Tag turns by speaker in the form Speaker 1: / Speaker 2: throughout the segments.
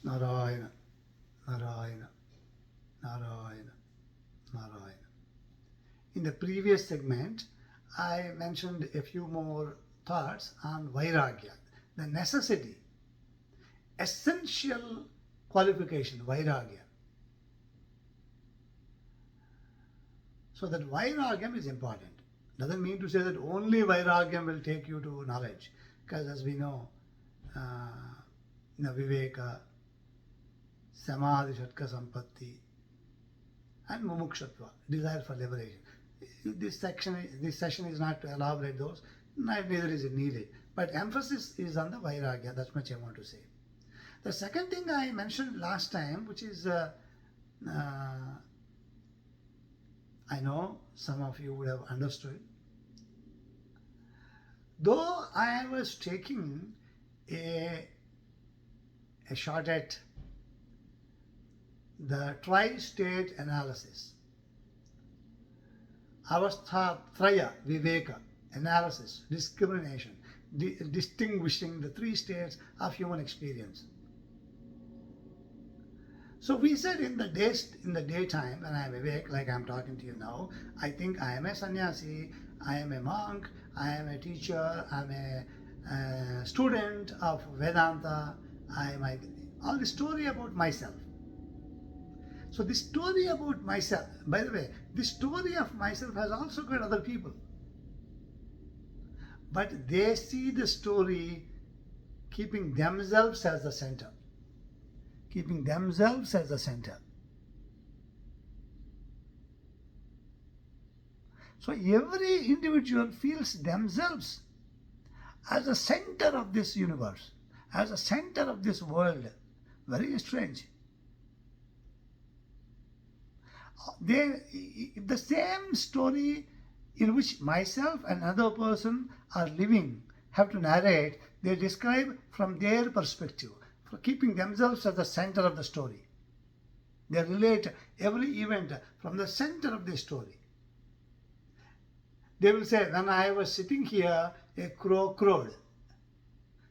Speaker 1: Narayana, Narayana, Narayana, Narayana. In the previous segment, I mentioned a few more thoughts on Vairagya, the necessity, essential qualification, Vairagya. So that Vairagyam is important. Doesn't mean to say that only Vairagyam will take you to knowledge, because as we know, Viveka, Samadhi, Shatka Sampatti, and Mumukshatva, desire for liberation. This session is not to elaborate those, neither is it needed. But emphasis is on the Vairagya, that's much I want to say. The second thing I mentioned last time, which is, I know some of you would have understood. Though I was taking a shot at the tri-state analysis, Avastha-traya viveka, analysis, discrimination, distinguishing the three states of human experience. So we said in the daytime when I am awake, like I am talking to you now, I think I am a sannyasi, I am a monk, I am a teacher, I am a student of Vedanta, all the story about myself. So this story about myself, by the way, this story of myself has also got other people. But they see the story keeping themselves as the center. Keeping themselves as the center. So every individual feels themselves as the center of this universe, as the center of this world. Very strange. The same story in which myself and another person are living have to narrate, they describe from their perspective, for keeping themselves at the center of the story. They relate every event from the center of the story. They will say, when I was sitting here, a crow crowed.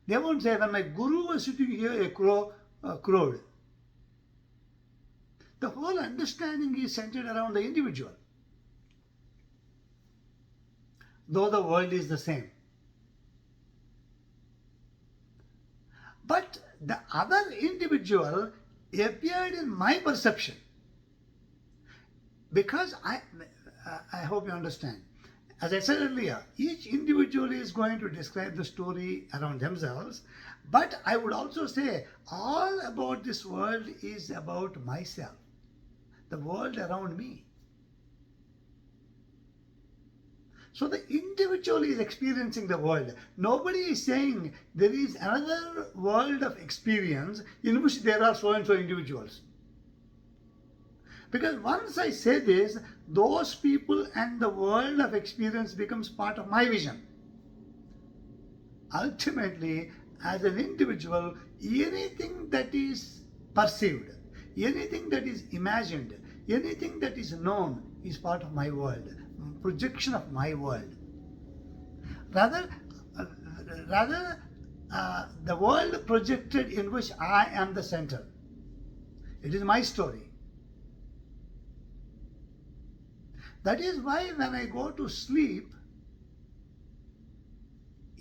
Speaker 1: They won't say, when my guru was sitting here, a crow crowed. The whole understanding is centered around the individual, though the world is the same. But the other individual appeared in my perception, because I hope you understand. As I said earlier, each individual is going to describe the story around themselves, but I would also say all about this world is about myself, the world around me. So the individual is experiencing the world. Nobody is saying there is another world of experience in which there are so and so individuals. Because once I say this, those people and the world of experience becomes part of my vision. Ultimately, as an individual, anything that is perceived, anything that is imagined, anything that is known is part of my world, projection of my world. Rather, the world projected in which I am the center. It is my story. That is why when I go to sleep,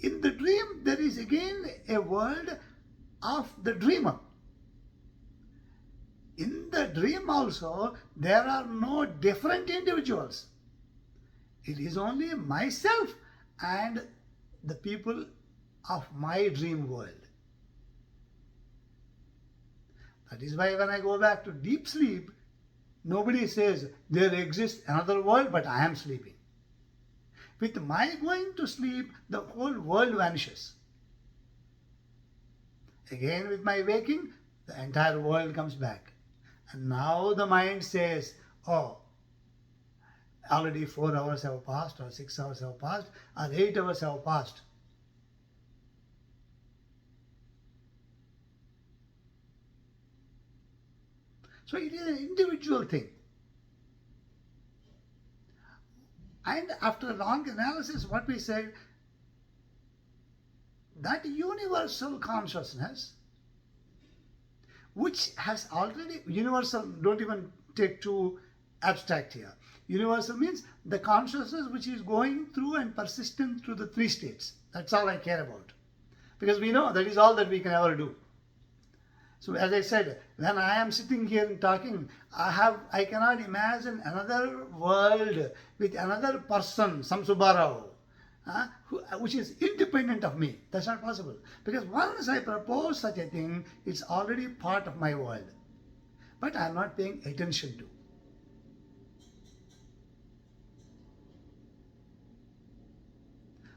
Speaker 1: in the dream there is again a world of the dreamer. In the dream also there are no different individuals. It is only myself and the people of my dream world. That is why when I go back to deep sleep, nobody says there exists another world, but I am sleeping. With my going to sleep, the whole world vanishes. Again with my waking, the entire world comes back. And now the mind says, oh, already 4 hours have passed, or 6 hours have passed, or 8 hours have passed. So it is an individual thing. And after a long analysis, what we said, that universal consciousness, which has already, universal, don't even take too abstract here. Universal means the consciousness which is going through and persistent through the three states. That's all I care about. Because we know that is all that we can ever do. So as I said, when I am sitting here and talking, I cannot imagine another world with another person, some Subbarao, which is independent of me. That's not possible. Because once I propose such a thing, it's already part of my world. But I'm not paying attention to.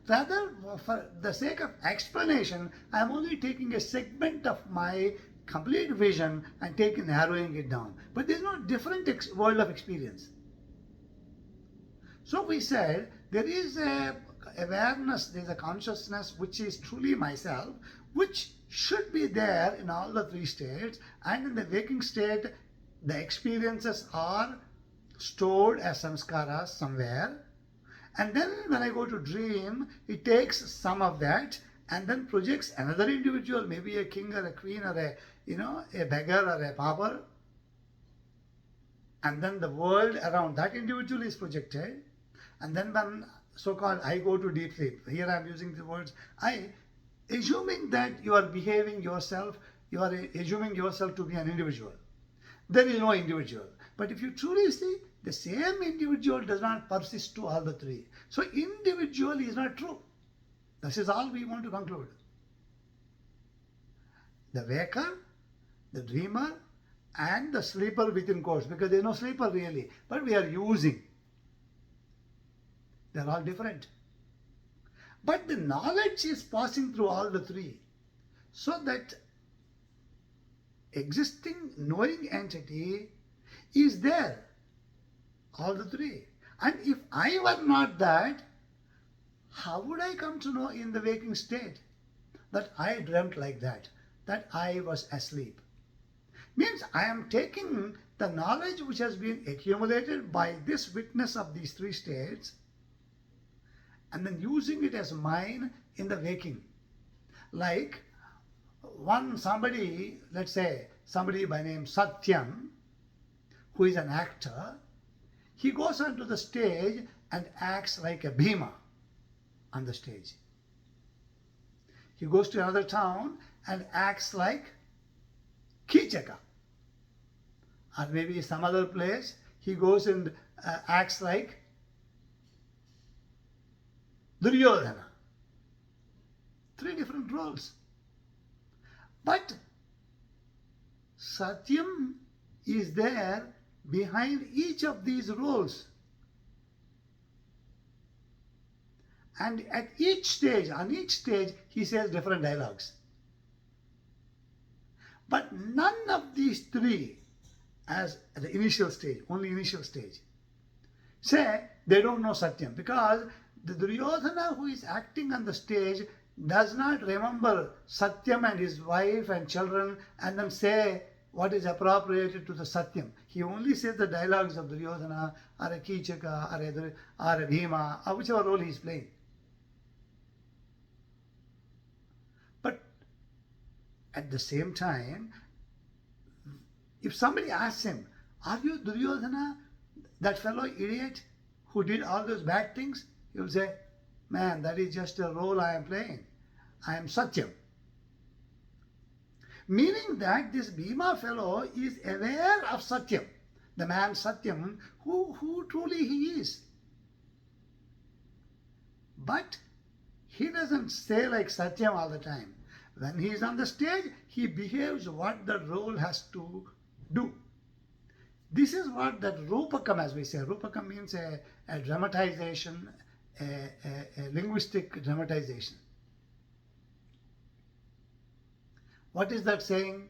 Speaker 1: Rather, for the sake of explanation, I'm only taking a segment of my complete vision and narrowing it down. But there's no different world of experience. So we said there is a awareness, there is a consciousness which is truly myself, which should be there in all the three states, and in the waking state, the experiences are stored as samskaras somewhere. And then when I go to dream, it takes some of that and then projects another individual, maybe a king or a queen or a beggar or a pauper. And then the world around that individual is projected. And then when so-called I go to deep sleep, here I am using the words I, assuming that you are behaving yourself, you are assuming yourself to be an individual. There is no individual. But if you truly see, the same individual does not persist to all the three. So individual is not true. This is all we want to conclude. The waker, the dreamer, and the sleeper within quotes, because there is no sleeper really, but we are using. They are all different. But the knowledge is passing through all the three, so that existing knowing entity is there, all the three. And if I were not that, how would I come to know in the waking state that I dreamt like that I was asleep? Means I am taking the knowledge which has been accumulated by this witness of these three states and then using it as mine in the waking. Like somebody, let's say somebody by name Satyam, who is an actor, he goes onto the stage and acts like a Bhima on the stage. He goes to another town and acts like Kichaka. Or maybe some other place, he goes and acts like Duryodhana. Three different roles. But Satyam is there behind each of these roles. And at each stage, on each stage, he says different dialogues. But none of these three, as at the initial stage, only initial stage, say they don't know Satyam, because the Duryodhana who is acting on the stage does not remember Satyam and his wife and children and then say what is appropriated to the Satyam. He only says the dialogues of Duryodhana or a Kichaka or a Bhima or whichever role he is playing. But at the same time, if somebody asks him, are you Duryodhana, that fellow idiot who did all those bad things? He will say, man, that is just a role I am playing. I am Satyam. Meaning that this Bhima fellow is aware of Satyam, the man Satyam, who truly he is. But he doesn't say like Satyam all the time. When he is on the stage, he behaves what the role has to do. This is what that Rupakam, as we say. Rupakam means a dramatization, a linguistic dramatization. What is that saying?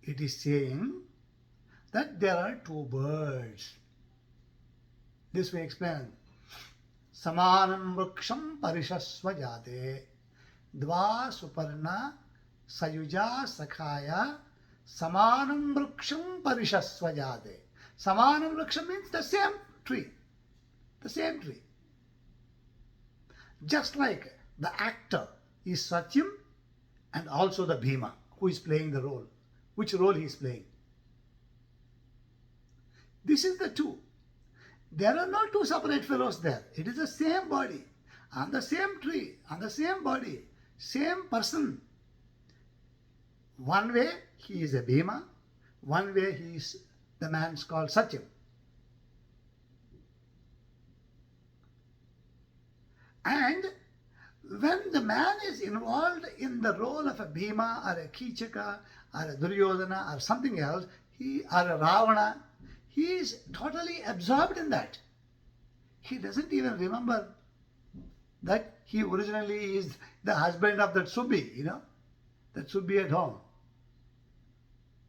Speaker 1: It is saying that there are two birds. This we explain. Samanam vruksham parishasva jate dva suparna sayuja sakhaya samanam vruksham parishasva jate. Samanam vruksham means the same tree. The same tree. Just like the actor is Satyam and also the Bhima who is playing the role, which role he is playing. This is the two. There are no two separate fellows there. It is the same body, on the same tree, on the same body, same person. One way he is a Bhima, one way he is the man called Satyam. And when the man is involved in the role of a Bhima or a Kichaka or a Duryodhana or something else, or a Ravana, he is totally absorbed in that. He doesn't even remember that he originally is the husband of that Subbi, that Subbi at home,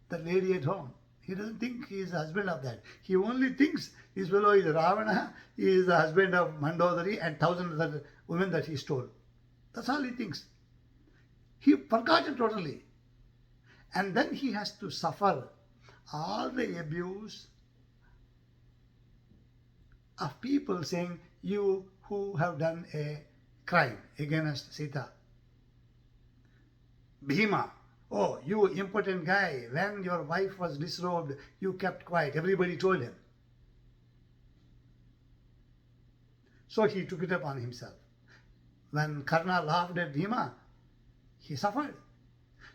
Speaker 1: that lady at home. He doesn't think he is the husband of that. He only thinks this fellow is Ravana, he is the husband of Mandodari and thousands of women that he stole. That's all he thinks. He forgot it totally. And then he has to suffer all the abuse of people saying, you who have done a crime against Sita. Bhima, oh, you impotent guy, when your wife was disrobed, you kept quiet. Everybody told him. So he took it upon himself. When Karna laughed at Bhima, he suffered.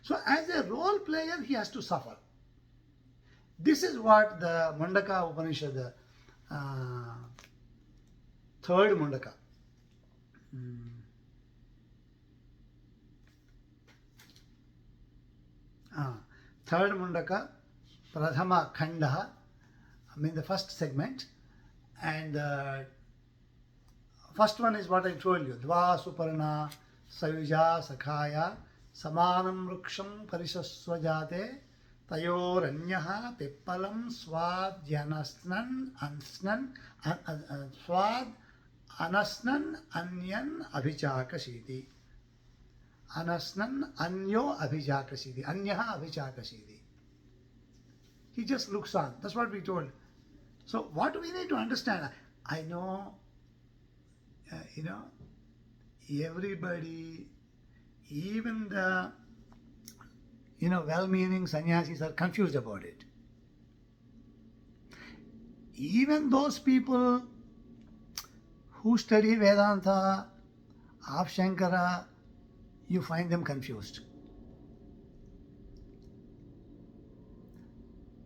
Speaker 1: So as a role player, he has to suffer. This is what the Mundaka Upanishad, third Mundaka. Third Mundaka, Prathama Khandaha, the first segment. And first one is what I told you. Dva Suparna Sayuja Sakhaya Samanam Ruksham Parishaswajate Tayoranyaha Pippalam Swad Yanasnan Ansnan Swad Anasnan Anyan Abhichakashiti. Anasnan Anyo Abhichakashiti. Anyaha Abhichakashiti. He just looks on. That's what we told. So what we need to understand, I know, everybody, even the, well-meaning sannyasis are confused about it. Even those people who study Vedanta of Shankara, you find them confused.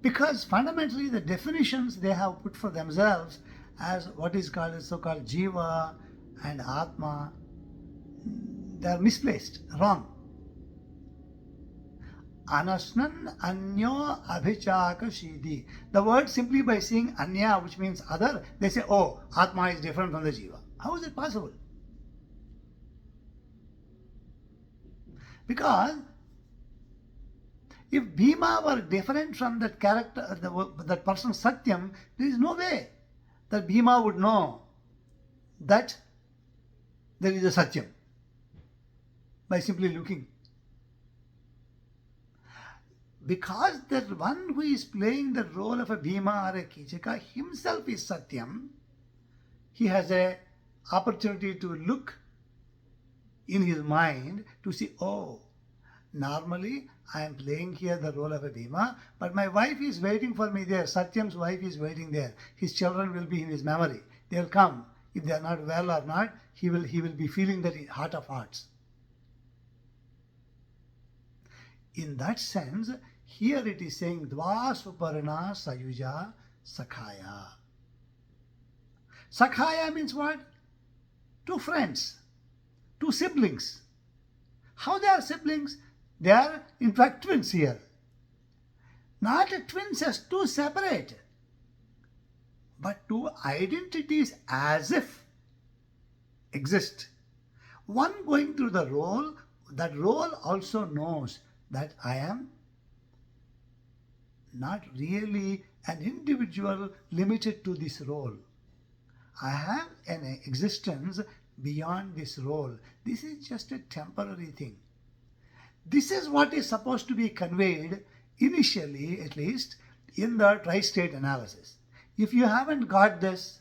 Speaker 1: Because fundamentally the definitions they have put for themselves as what is called so-called Jiva and Atma, they are misplaced, wrong. Anasnan Anyo Abhichakashidi. The word simply by saying Anya, which means other, they say, oh, Atma is different from the Jiva. How is it possible? Because if Bhima were different from that character, that person Satyam, there is no way that Bhima would know that there is a Satyam by simply looking. Because that one who is playing the role of a Bhima or a Kichaka himself is Satyam, he has an opportunity to look in his mind to see, oh, normally I am playing here the role of a Bhima, but my wife is waiting for me there. Satyam's wife is waiting there. His children will be in his memory. They will come. If they are not well or not, he will be feeling that in heart of hearts. In that sense, here it is saying Dva Suparna Sayuja Sakhaya. Sakhaya means what? Two friends, two siblings. How they are siblings? They are in fact twins here. Not twins as two separate, but two identities as if exist. One going through the role, that role also knows that I am not really an individual limited to this role. I have an existence beyond this role. This is just a temporary thing. This is what is supposed to be conveyed initially, at least, in the tri-state analysis. If you haven't got this,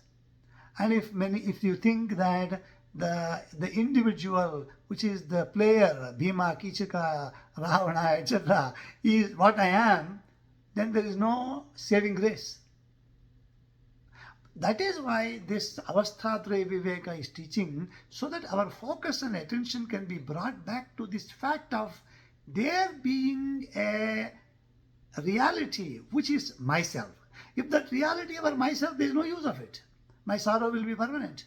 Speaker 1: and if you think that the individual, which is the player, Bhima, Kichaka, Ravana, etc., is what I am, then there is no saving grace. That is why this Avasthatraya Viveka is teaching, so that our focus and attention can be brought back to this fact of there being a reality which is myself. If that reality were myself, there is no use of it. My sorrow will be permanent.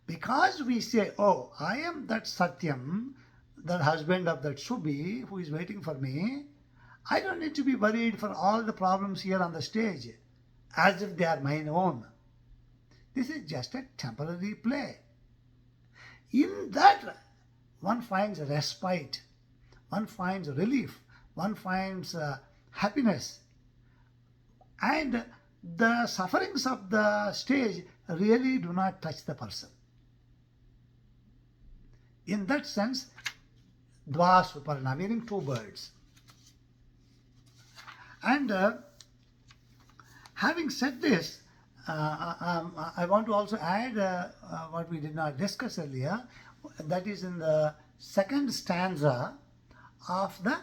Speaker 1: Because we say, oh, I am that Satyam, the husband of that Subhi who is waiting for me, I don't need to be worried for all the problems here on the stage, as if they are mine own. This is just a temporary play. In that, one finds respite, one finds relief, one finds happiness. And the sufferings of the stage really do not touch the person. In that sense, Dva Suparna, meaning two birds. And having said this, I want to also add what we did not discuss earlier. That is in the second stanza of the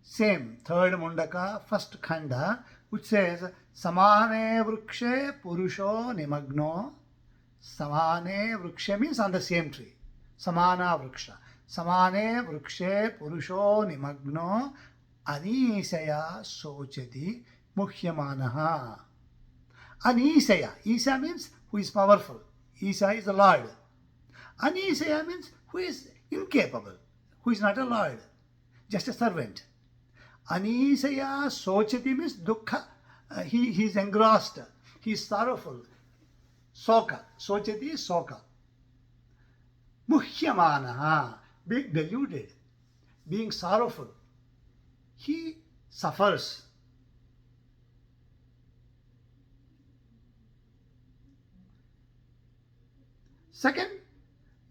Speaker 1: same third Mundaka, first Khanda, which says, Samane Vrukshe Purusho Nimagno. Samane Vrukshe means on the same tree. Samana Vruksha. Samane Vrukshe Purusho Nimagno Anisaya Sochati Muhyamanaha. Anisaya. Isa means who is powerful. Isa is the Lord. Anisaya means who is incapable, who is not a Lord, just a servant. Anisaya Sochati means dukkha. He is engrossed. He is sorrowful. Soka. Sochati is soka. Muhyamanaha. Being deluded. Being sorrowful. He suffers. Second,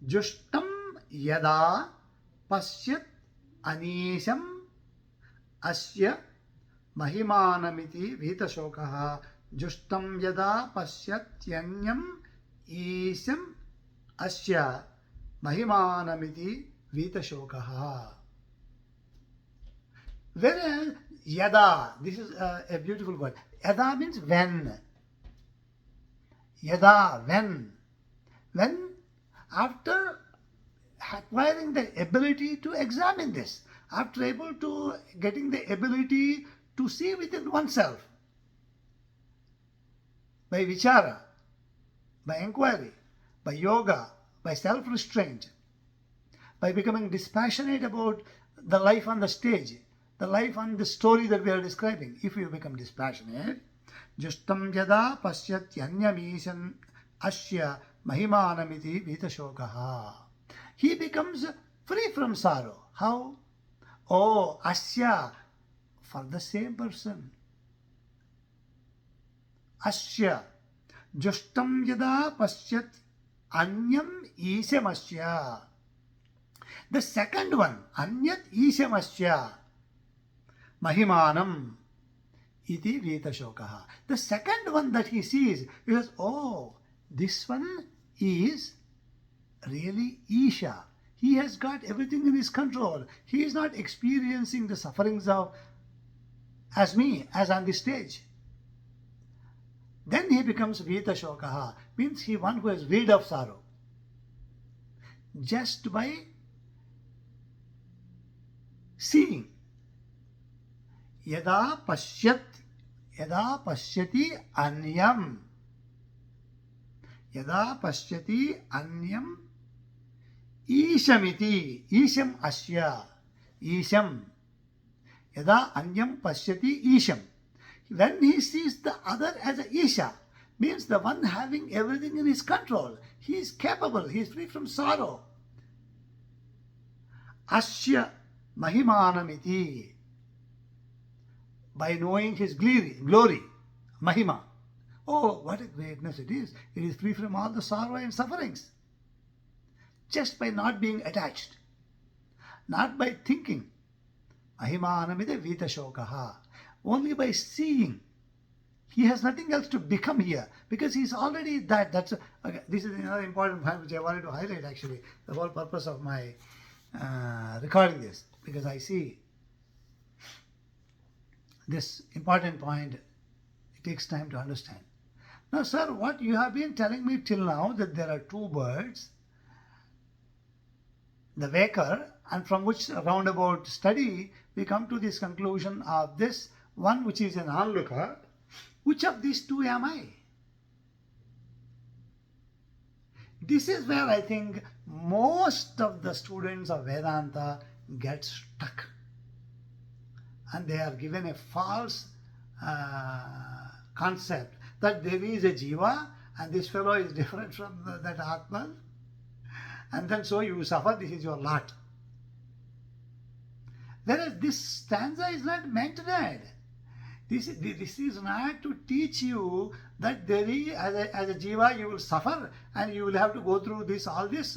Speaker 1: Jushtam Yada Pasyat Anisham Asya Mahimanamiti Vitashokaha. Jushtam Yada Pasyat Yanyam Isham Asya Mahimanamiti Vitashokaha. Whereas Yada, this is a beautiful word. Yada means when. Yada, when. When, after acquiring the ability to examine this, after getting the ability to see within oneself, by vichara, by inquiry, by yoga, by self-restraint, by becoming dispassionate about the life on the stage, the life on the story that we are describing. If you become dispassionate, Justam yada pasyat yanyamishan asya Mahimanamiti Vitashokaha. He becomes free from sorrow. How? Oh, Asya, for the same person. Asya. Jushtam yada pasyat anyam isyamasya. The second one, anyat isyamasya. Mahimanam iti Vitashokaha. The second one that he sees, he says, oh, this one is really Isha. He has got everything in his control. He is not experiencing the sufferings of as me, as on the stage. Then he becomes Vitashokaha, means he one who is rid of sorrow. Just by seeing. Yada pasyati anyam. Yada pasyati anyam ishamiti. Isham asya. Isham. Yada anyam pasyati isham. When he sees the other as a Isha, means the one having everything in his control. He is capable. He is free from sorrow. Asya mahimanamiti. By knowing his glory, mahima. Oh, what a greatness it is. It is free from all the sorrow and sufferings. Just by not being attached. Not by thinking. Mahimanamida vitashokaha. Only by seeing. He has nothing else to become here because he's already that. Okay, this is another important point which I wanted to highlight actually, the whole purpose of my recording this, because I see this important point, it takes time to understand. Now, sir, what you have been telling me till now, that there are two birds, the waker, and from which roundabout study we come to this conclusion of this one which is an onlooker. Which of these two am I? This is where I think most of the students of Vedanta get stuck, and they are given a false concept that there is a jiva and this fellow is different from that Atman, and then so you suffer, this is your lot. Whereas this stanza is not meant that. This is not to teach you that there is, as a jiva you will suffer and you will have to go through this, all this,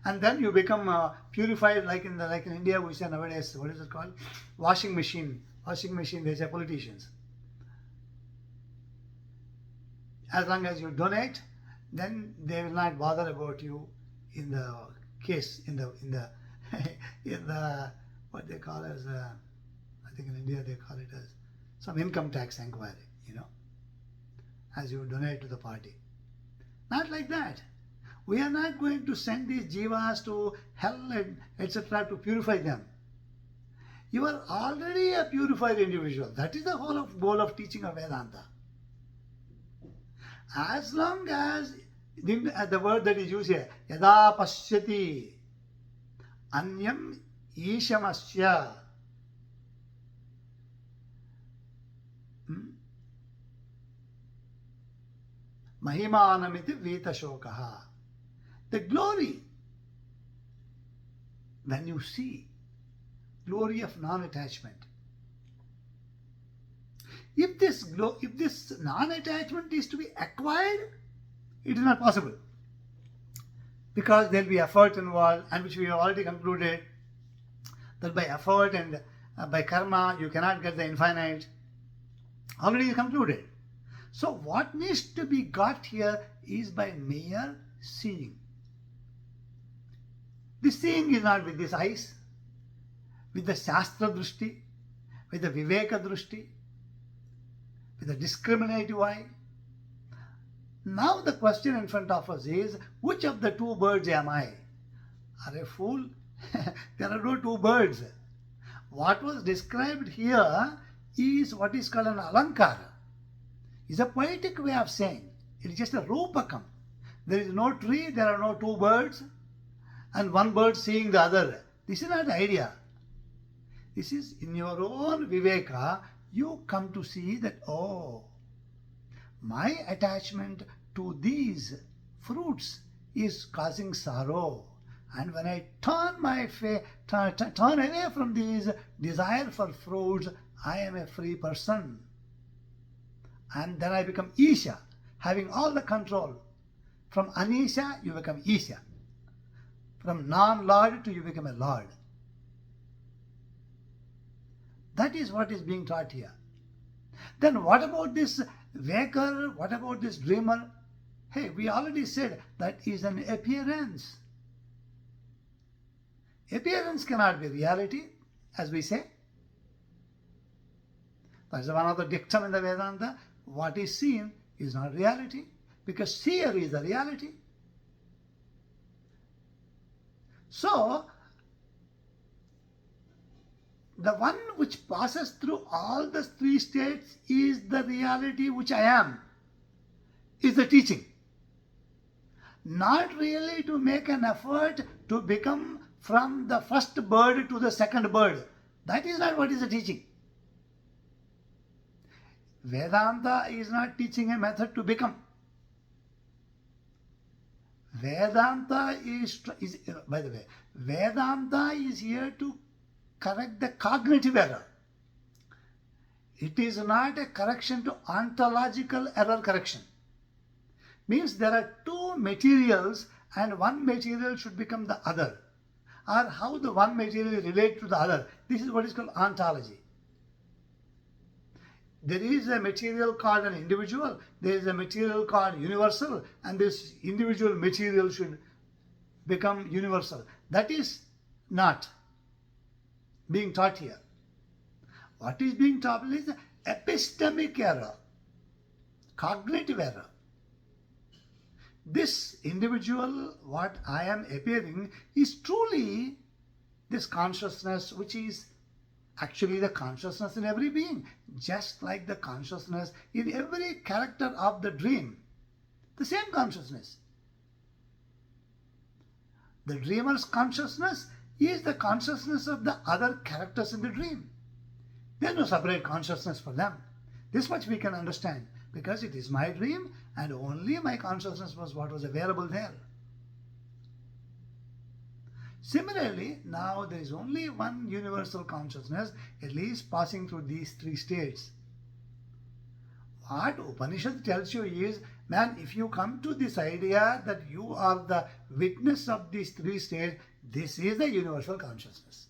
Speaker 1: and then you become purified, like in India we say nowadays, what is it called? Washing machine, they say politicians. As long as you donate, then they will not bother about you in the case, in the what they call as, I think in India they call it as some income tax inquiry, as you donate to the party. Not like that. We are not going to send these jivas to hell and etc. to purify them. You are already a purified individual. That is the whole goal of teaching of Vedanta. As long as the word that is used here, yada pashyati anyam ishamasya, mahimanamiti vitashokaha. The glory, when you see glory of non-attachment, if this non-attachment is to be acquired, it is not possible, because there will be effort involved, and which we have already concluded that by effort and by karma you cannot get the infinite. Already concluded. So what needs to be got here is by mere seeing. This seeing is not with these eyes, with the Shastra Drushti, with the Viveka Drushti, with the discriminative eye. Now the question in front of us is, which of the two birds am I? Are a fool? There are no two birds. What was described here is what is called an alankara. It's a poetic way of saying. It is just a rupakam. There is no tree, there are no two birds, and one bird seeing the other. This is not the idea. This is in your own viveka, you come to see that, oh, my attachment to these fruits is causing sorrow. And when I turn away from these desire for fruits, I am a free person. And then I become Isha, having all the control. From Anisha, you become Isha. From non-Lord to you become a Lord. That is what is being taught here. Then what about this waker? What about this dreamer? Hey, we already said that is an appearance. Appearance cannot be reality, as we say. That is one of the dictum in the Vedanta. What is seen is not reality, because seer is the reality. So, the one which passes through all the three states is the reality which I am, is the teaching. Not really to make an effort to become from the first bird to the second bird. That is not what is the teaching. Vedanta is not teaching a method to become. Vedanta is by the way, Vedanta is here to correct the cognitive error. It is not a correction to ontological error correction. Means there are two materials and one material should become the other. Or how the one material relates to the other. This is what is called ontology. There is a material called an individual, there is a material called universal, and this individual material should become universal. That is not being taught here. What is being taught is epistemic error, cognitive error. This individual, what I am appearing, is truly this consciousness which is actually the consciousness in every being, just like the consciousness in every character of the dream. The same consciousness. The dreamer's consciousness is the consciousness of the other characters in the dream. There is no separate consciousness for them. This much we can understand, because it is my dream and only my consciousness was what was available there. Similarly, now there is only one universal consciousness, at least passing through these three states. What Upanishad tells you is, man, if you come to this idea that you are the witness of these three states, this is the universal consciousness.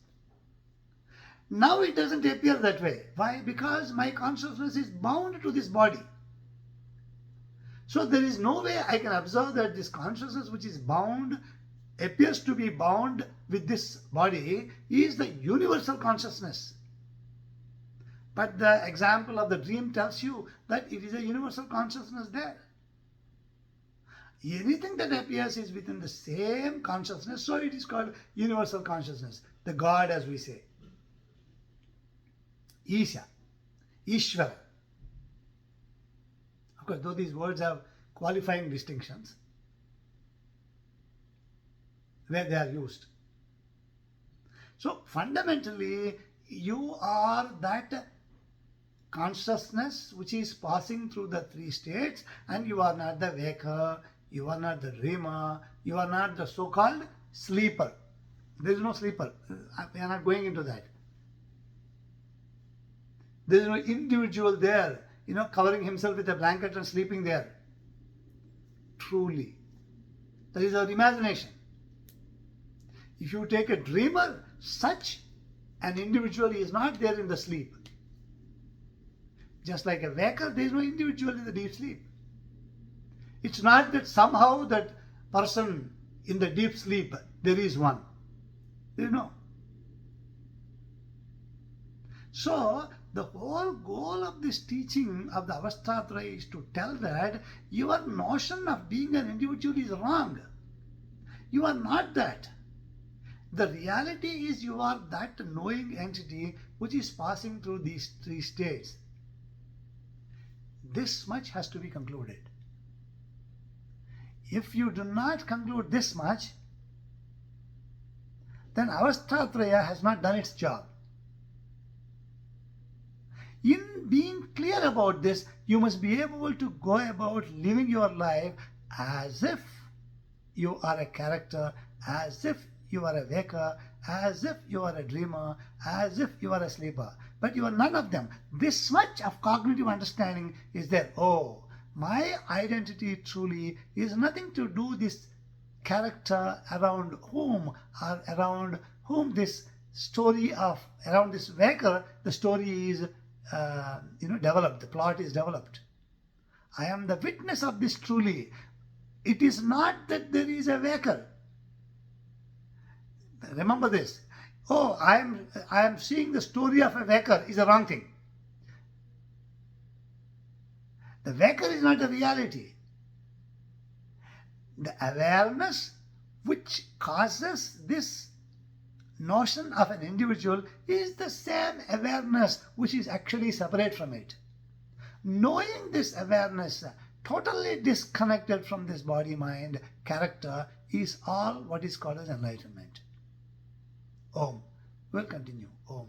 Speaker 1: Now it doesn't appear that way. Why? Because my consciousness is bound to this body. So there is no way I can observe that this consciousness which is bound, appears to be bound with this body, is the universal consciousness. But the example of the dream tells you that it is a universal consciousness there. Anything that appears is within the same consciousness, so it is called universal consciousness. The God, as we say. Isha, Ishvara. Of course, though these words have qualifying distinctions where they are used. So fundamentally, you are that consciousness which is passing through the three states, and you are not the waker, you are not the dreamer, you are not the so-called sleeper. There is no sleeper. We are not going into that. There is no individual there, covering himself with a blanket and sleeping there. Truly. That is our imagination. If you take a dreamer, such an individual is not there in the sleep. Just like a waker, there is no individual in the deep sleep. It's not that somehow that person in the deep sleep, there is one. There is no. So, the whole goal of this teaching of the Avasthatraya is to tell that your notion of being an individual is wrong. You are not that. The reality is you are that knowing entity which is passing through these three states. This much has to be concluded. If you do not conclude this much, then Avasthatraya has not done its job. In being clear about this, you must be able to go about living your life as if you are a character, as if you are a waker, as if you are a dreamer, as if you are a sleeper. But you are none of them. This much of cognitive understanding is there. Oh, my identity truly is nothing to do this character around whom this story of, around this waker, the story is developed, the plot is developed. I am the witness of this truly. It is not that there is a waker. Remember this. Oh, I am seeing the story of a waker is a wrong thing. The waker is not a reality. The awareness which causes this notion of an individual is the same awareness which is actually separate from it. Knowing this awareness, totally disconnected from this body-mind character, is all what is called as enlightenment. Om. We'll continue. Om.